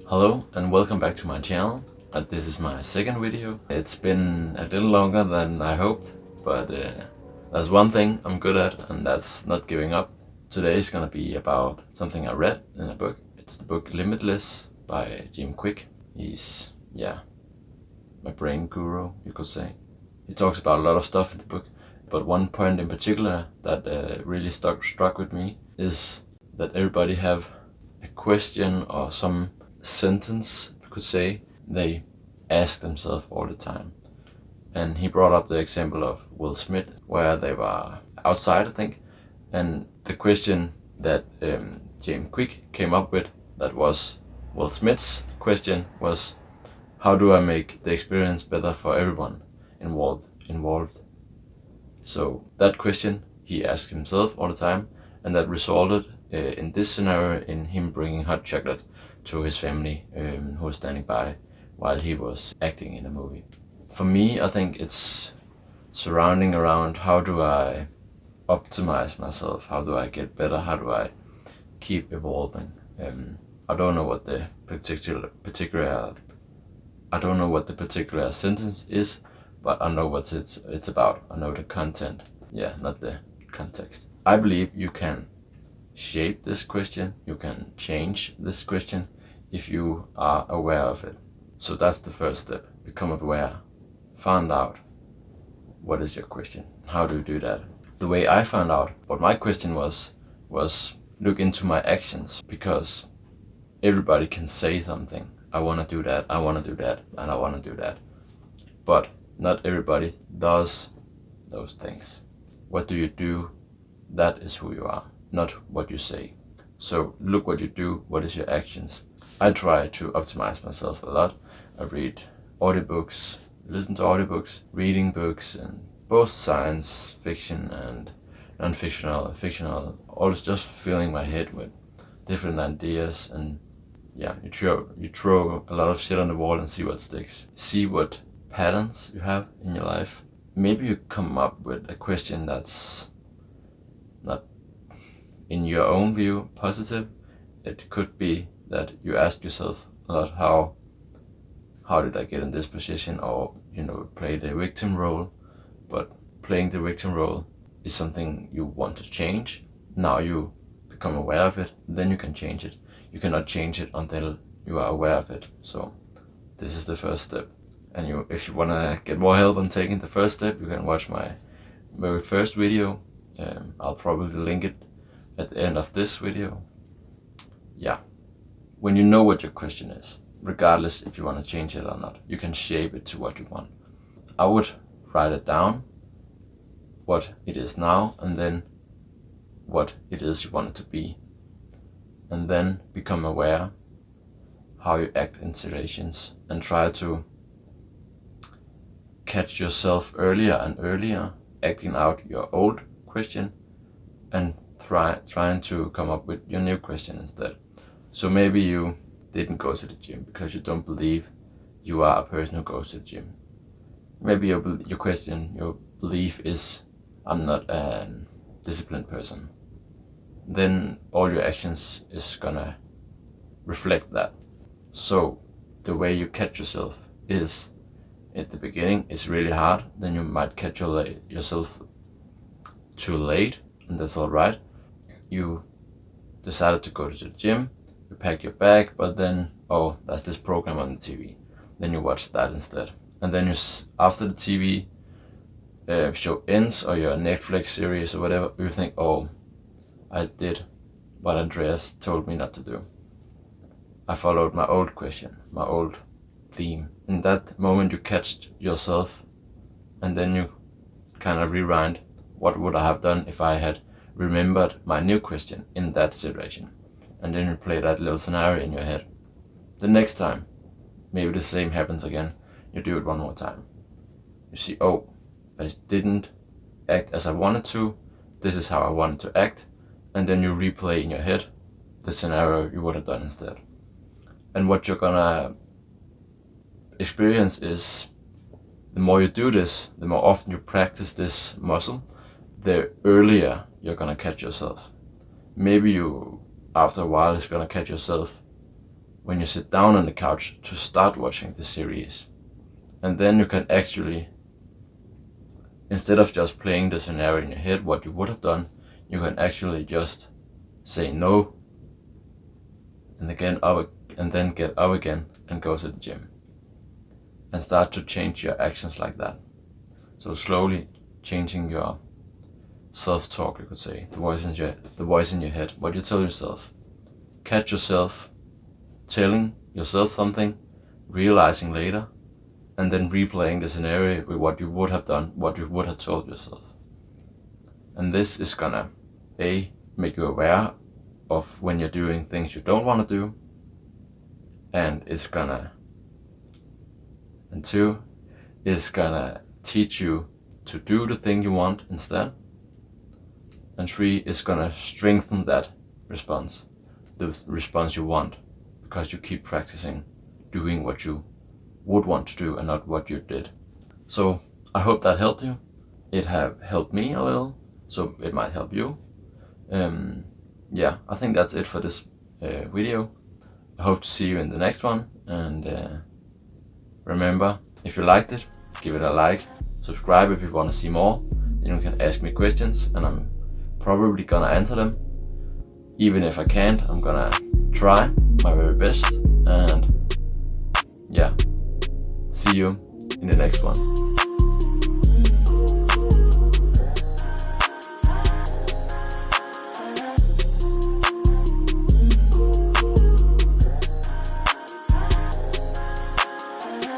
Hello and welcome back to my channel. This is my second video. It's been a little longer than I hoped, but there's one thing I'm good at, and that's not giving up. Today is gonna be about something I read in a book. It's the book Limitless by Jim Kwik. He's, my brain guru, you could say. He talks about a lot of stuff in the book, but one point in particular that really struck with me is that everybody have a question or some sentence, you could say, they ask themselves all the time. And he brought up the example of Will Smith, where they were outside, I think, and the question that James Kwik came up with, that was Will Smith's question, was, how do I make the experience better for everyone involved? So that question he asked himself all the time, and that resulted in this scenario in him bringing hot chocolate to his family who was standing by while he was acting in the movie. For me, I think it's surrounding around how do I optimize myself, how do I get better, how do I keep evolving. I don't know what the particular sentence is, but I know what it's about. I know the content, not the context. I believe you can shape this question, you can change this question if you are aware of it. So that's the first step. Become aware. Find out what is your question. How do you do that? The way I found out what my question was look into my actions, because everybody can say something. I want to do that, I want to do that, and I want to do that. But not everybody does those things. What do you do? That is who you are, not what you say. So look what you do, what is your actions. I try to optimize myself a lot. I read audiobooks, listen to audiobooks, reading books, and both science fiction and non-fictional, fictional, always just filling my head with different ideas. And you throw a lot of shit on the wall and see what sticks. See what patterns you have in your life. Maybe you come up with a question that's not, in your own view, positive. It could be that you ask yourself a lot, how did I get in this position, or play the victim role. But playing the victim role is something you want to change. Now you become aware of it, then you can change it. You cannot change it until you are aware of it. So this is the first step. And if you want to get more help on taking the first step, you can watch my very first video. I'll probably link it at the end of this video. When you know what your question is, regardless if you want to change it or not, you can shape it to what you want. I would write it down, what it is now, and then what it is you want it to be. And then become aware how you act in situations, and try to catch yourself earlier and earlier acting out your old question and trying to come up with your new question instead. So maybe you didn't go to the gym because you don't believe you are a person who goes to the gym. Maybe your belief is, I'm not a disciplined person. Then all your actions is gonna reflect that. So the way you catch yourself is, at the beginning it's really hard, then you might catch yourself too late, and that's alright. You decided to go to the gym, you pack your bag, but then, there's this program on the TV. Then you watch that instead. And then after the TV show ends, or your Netflix series or whatever, you think, I did what Andreas told me not to do. I followed my old question, my old theme. In that moment you catch yourself, and then you kind of rewind, what would I have done if I had remembered my new question in that situation? And then you play that little scenario in your head. The next time, maybe the same happens again, you do it one more time. You see, I didn't act as I wanted to, this is how I wanted to act, and then you replay in your head the scenario you would have done instead. And what you're gonna experience is, the more you do this, the more often you practice this muscle, the earlier you're gonna catch yourself. Maybe you, after a while, is gonna catch yourself when you sit down on the couch to start watching the series. And then you can actually, instead of just playing the scenario in your head, what you would have done, you can actually just say no, and then get up again and go to the gym. And start to change your actions like that. So slowly changing your self-talk, you could say, the voice in your head, what you tell yourself. Catch yourself telling yourself something, realizing later, and then replaying the scenario with what you would have done, what you would have told yourself. And this is gonna make you aware of when you're doing things you don't want to do, and two, it's gonna teach you to do the thing you want instead, and 3, it's gonna strengthen that response, the response you want, because you keep practicing doing what you would want to do and not what you did. So I hope that helped you. It have helped me a little, so it might help you. Yeah, I think that's it for this video. I hope to see you in the next one, and remember, if you liked it, give it a like, subscribe if you want to see more. Then you can ask me questions and I'm probably gonna answer them. Even if I can't, I'm gonna try my very best, and yeah, see you in the next one.